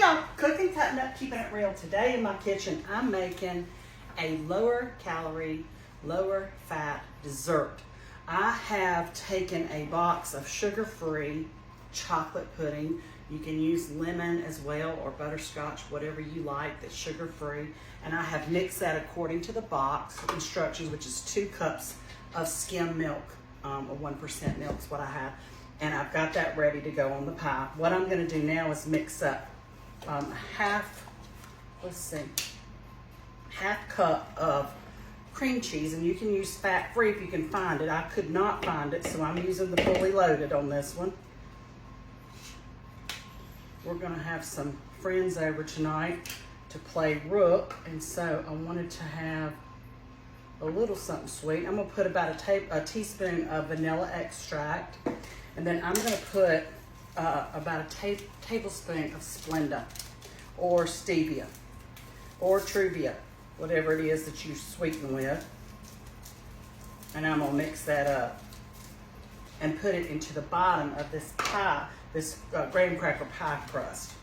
y'all, cooking, cutting up, keeping it real. Today in my kitchen, I'm making a lower calorie, lower fat dessert. I have taken a box of sugar-free chocolate pudding. You can use lemon as well or butterscotch, whatever you like that's sugar-free. And I have mixed that according to the box instructions, which is 2 cups of skim milk, or 1% milk is what I have. And I've got that ready to go on the pie. What I'm gonna do now is mix up half cup of cream cheese, and you can use fat-free if you can find it. I could not find it, so I'm using the fully loaded on this one. We're gonna have some friends over tonight to play rook, and so I wanted to have a little something sweet. I'm gonna put about a teaspoon of vanilla extract, and then I'm gonna put about a tablespoon of Splenda or stevia or Truvia, whatever it is that you sweeten with. And I'm gonna mix that up and put it into the bottom of this pie, this graham cracker pie crust.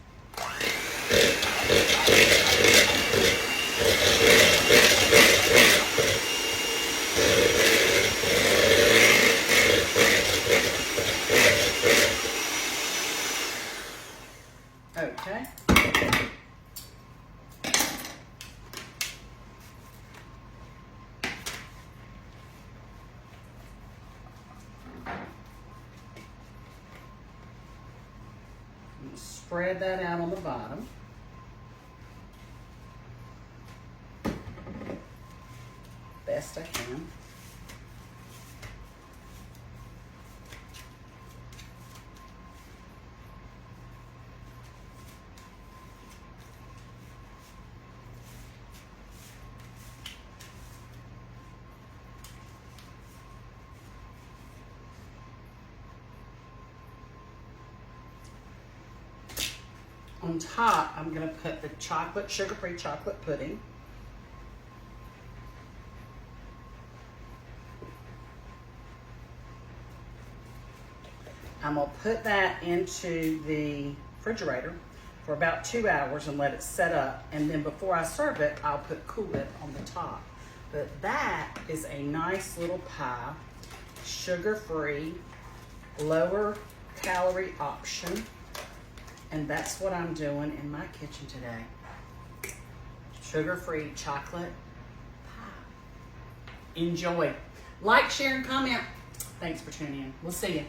Okay. Spread that out on the bottom. Best I can. On top, I'm gonna put the sugar-free chocolate pudding. I'm gonna put that into the refrigerator for about 2 hours and let it set up. And then before I serve it, I'll put Cool Whip on the top. But that is a nice little pie, sugar-free, lower calorie option. And that's what I'm doing in my kitchen today. Sugar-free chocolate pie. Enjoy. Like, share, and comment. Thanks for tuning in. We'll see you.